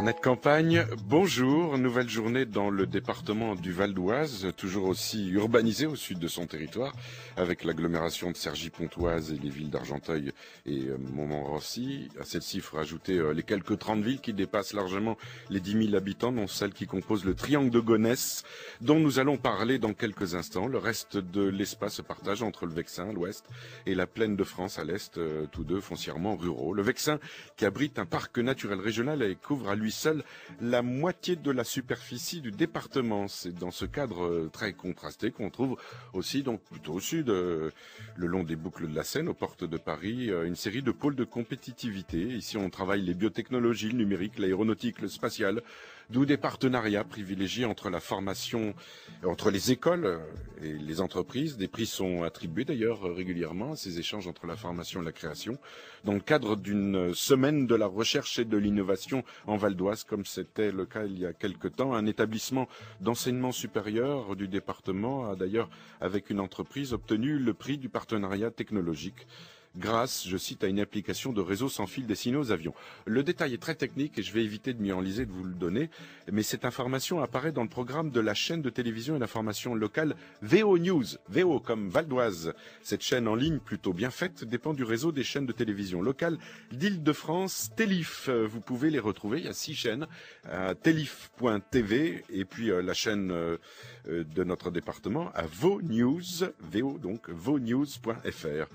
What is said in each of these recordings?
Carnet de campagne, bonjour, nouvelle journée dans le département du Val d'Oise, toujours aussi urbanisé au sud de son territoire, avec l'agglomération de Cergy-Pontoise et les villes d'Argenteuil et Montmorency. À celle-ci, il faut rajouter les quelques 30 villes qui dépassent largement les 10 000 habitants, dont celles qui composent le triangle de Gonesse, dont nous allons parler dans quelques instants. Le reste de l'espace se partage entre le Vexin à l'ouest et la plaine de France à l'est, tous deux foncièrement ruraux. Le Vexin qui abrite un parc naturel régional et couvre à lui seul la moitié de la superficie du département. C'est dans ce cadre très contrasté qu'on trouve aussi, donc plutôt au sud, le long des boucles de la Seine, aux portes de Paris, une série de pôles de compétitivité. Ici, on travaille les biotechnologies, le numérique, l'aéronautique, le spatial, d'où des partenariats privilégiés entre la formation, entre les écoles et les entreprises. Des prix sont attribués d'ailleurs régulièrement à ces échanges entre la formation et la création, dans le cadre d'une semaine de la recherche et de l'innovation en Val d'Oise, comme c'était le cas il y a quelque temps. Un établissement d'enseignement supérieur du département a d'ailleurs, avec une entreprise, obtenu le prix du partenariat technologique, grâce, je cite, à une application de réseau sans fil destinée aux avions. Le détail est très technique et je vais éviter de m'y enliser, de vous le donner, mais cette information apparaît dans le programme de la chaîne de télévision et d'information locale VO News, VO comme Val d'Oise. Cette chaîne en ligne, plutôt bien faite, dépend du réseau des chaînes de télévision locales d'Île-de-France, Télif. Vous pouvez les retrouver, il y a 6 chaînes, télif.tv, et puis la chaîne de notre département à VO News, VO donc, vonews.fr.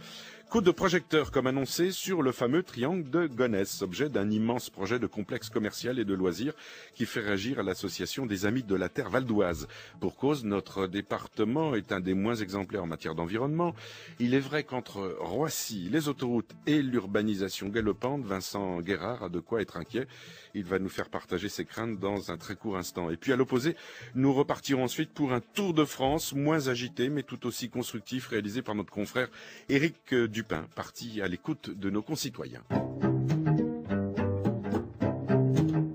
Coup de projecteur, comme annoncé, sur le fameux triangle de Gonesse, objet d'un immense projet de complexe commercial et de loisirs qui fait réagir à l'association des Amis de la Terre Val d'Oise. Pour cause, notre département est un des moins exemplaires en matière d'environnement. Il est vrai qu'entre Roissy, les autoroutes et l'urbanisation galopante, Vincent Guérard a de quoi être inquiet. Il va nous faire partager ses craintes dans un très court instant. Et puis à l'opposé, nous repartirons ensuite pour un tour de France moins agité mais tout aussi constructif, réalisé par notre confrère Éric Dupin, parti à l'écoute de nos concitoyens.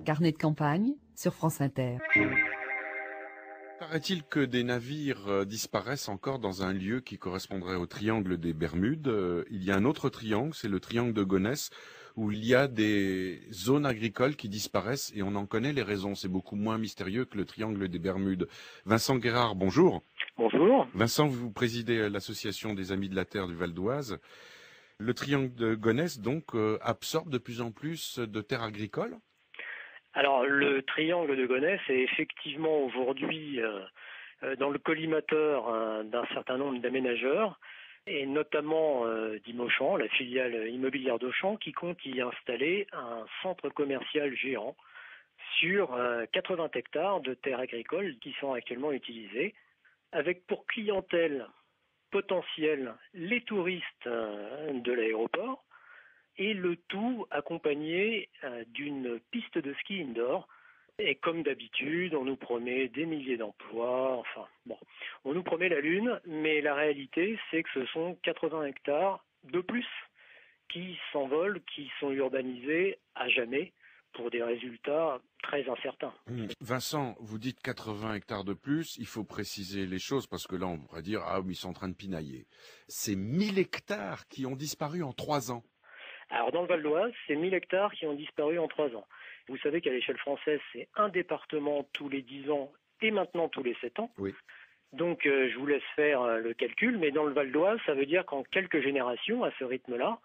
Carnet de campagne sur France Inter. Paraît-il que des navires disparaissent encore dans un lieu qui correspondrait au triangle des Bermudes. Il y a un autre triangle, c'est le triangle de Gonesse, où il y a des zones agricoles qui disparaissent et on en connaît les raisons. C'est beaucoup moins mystérieux que le triangle des Bermudes. Vincent Guérard, bonjour. Bonjour. Vincent, vous présidez l'association des Amis de la Terre du Val d'Oise. Le triangle de Gonesse, donc, absorbe de plus en plus de terres agricoles ? Alors, le triangle de Gonesse est effectivement aujourd'hui dans le collimateur d'un certain nombre d'aménageurs, et notamment d'Imauchan, la filiale immobilière d'Auchan, qui compte y installer un centre commercial géant sur 80 hectares de terres agricoles qui sont actuellement utilisées, avec pour clientèle potentielle les touristes de l'aéroport, et le tout accompagné d'une piste de ski indoor. Et comme d'habitude, on nous promet des milliers d'emplois, enfin bon, on nous promet la lune, mais la réalité, c'est que ce sont 80 hectares de plus qui s'envolent, qui sont urbanisés à jamais pour des résultats très incertains. Vincent, vous dites 80 hectares de plus, il faut préciser les choses parce que là, on pourrait dire, ah oui, ils sont en train de pinailler. C'est 1000 hectares qui ont disparu en 3 ans. Alors dans le Val d'Oise, c'est 1000 hectares qui ont disparu en 3 ans. Vous savez qu'à l'échelle française, c'est un département tous les 10 ans et maintenant tous les 7 ans. Oui. Donc je vous laisse faire le calcul, mais dans le Val d'Oise, ça veut dire qu'en quelques générations, à ce rythme-là,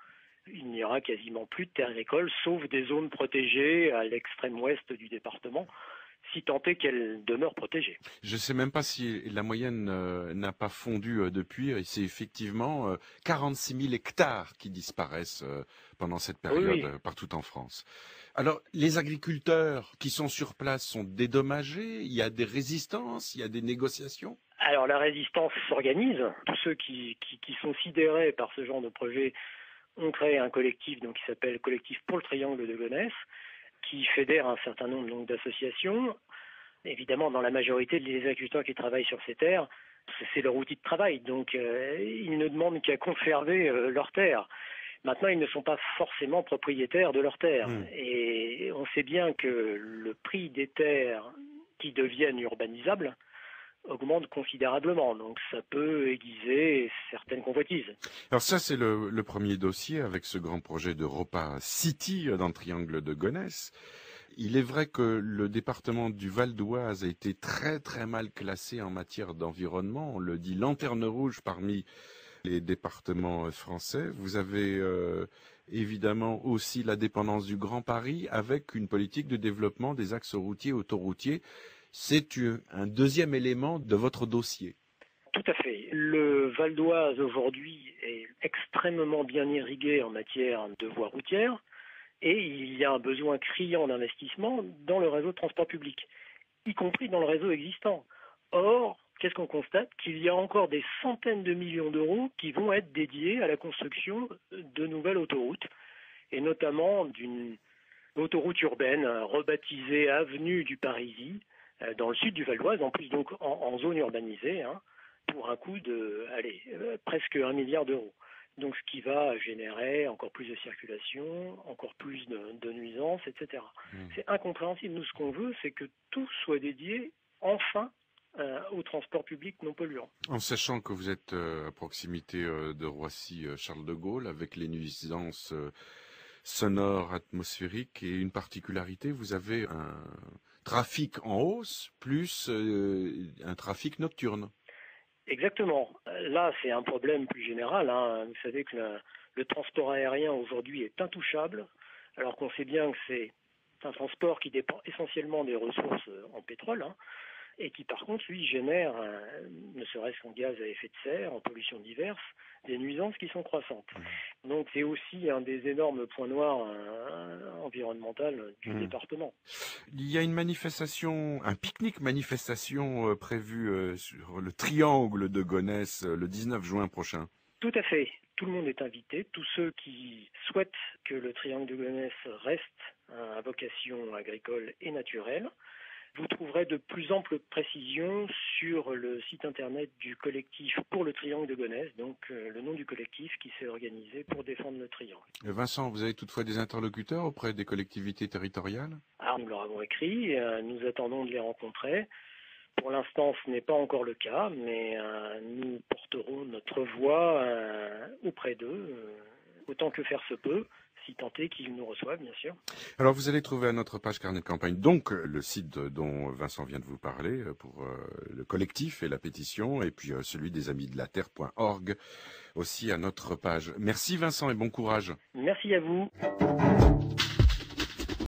il n'y aura quasiment plus de terres agricoles, sauf des zones protégées à l'extrême ouest du département, si tant est qu'elles demeurent protégées. Je ne sais même pas si la moyenne n'a pas fondu depuis. C'est effectivement 46 000 hectares qui disparaissent pendant cette période partout en France. Alors, les agriculteurs qui sont sur place sont dédommagés. Il y a des résistances, il y a des négociations. Alors, la résistance s'organise. Tous ceux qui sont sidérés par ce genre de projet ont créé un collectif qui s'appelle Collectif pour le Triangle de Gonesse, qui fédère un certain nombre d'associations. Évidemment, dans la majorité des agriculteurs qui travaillent sur ces terres, c'est leur outil de travail, donc ils ne demandent qu'à conserver leurs terres. Maintenant, ils ne sont pas forcément propriétaires de leurs terres. Et on sait bien que le prix des terres qui deviennent urbanisables augmente considérablement. Donc ça peut aiguiser certaines convoitises. Alors ça, c'est le premier dossier avec ce grand projet d'Europa City dans le triangle de Gonesse. Il est vrai que le département du Val d'Oise a été très très mal classé en matière d'environnement. On le dit lanterne rouge parmi les départements français. Vous avez évidemment aussi la dépendance du Grand Paris avec une politique de développement des axes routiers et autoroutiers. C'est un deuxième élément de votre dossier. Tout à fait. Le Val d'Oise aujourd'hui est extrêmement bien irrigué en matière de voies routières et il y a un besoin criant d'investissement dans le réseau de transport public, y compris dans le réseau existant. Or, qu'est-ce qu'on constate? Qu'il y a encore des centaines de millions d'euros qui vont être dédiés à la construction de nouvelles autoroutes, et notamment d'une autoroute urbaine rebaptisée Avenue du Parisis, dans le sud du Val d'Oise, en plus donc en zone urbanisée, pour un coût de presque 1 milliard d'euros. Donc ce qui va générer encore plus de circulation, encore plus de nuisances, etc. C'est incompréhensible. Nous, ce qu'on veut, c'est que tout soit dédié enfin au transport public non polluant. En sachant que vous êtes à proximité de Roissy-Charles de Gaulle, avec les nuisances sonores, atmosphériques, et une particularité, vous avez un trafic en hausse plus un trafic nocturne. Exactement. Là, c'est un problème plus général. Vous savez que le transport aérien aujourd'hui est intouchable, alors qu'on sait bien que c'est un transport qui dépend essentiellement des ressources en pétrole, et qui par contre, lui, génère, ne serait-ce qu'en gaz à effet de serre, en pollutions diverses, des nuisances qui sont croissantes. Donc c'est aussi un des énormes points noirs environnementaux du département. Il y a une manifestation, un pique-nique manifestation prévue sur le triangle de Gonesse le 19 juin prochain. Tout à fait. Tout le monde est invité. Tous ceux qui souhaitent que le triangle de Gonesse reste à vocation agricole et naturelle. Vous trouverez de plus amples précisions sur le site internet du collectif pour le triangle de Gonesse, donc le nom du collectif qui s'est organisé pour défendre le triangle. Vincent, vous avez toutefois des interlocuteurs auprès des collectivités territoriales? Alors nous leur avons écrit, nous attendons de les rencontrer. Pour l'instant, ce n'est pas encore le cas, mais nous porterons notre voix auprès d'eux, autant que faire se peut, si tant est qu'ils nous reçoivent, bien sûr. Alors, vous allez trouver à notre page Carnet de campagne, donc le site dont Vincent vient de vous parler, pour le collectif et la pétition, et puis celui des amis de la terre.org, aussi à notre page. Merci Vincent et bon courage. Merci à vous.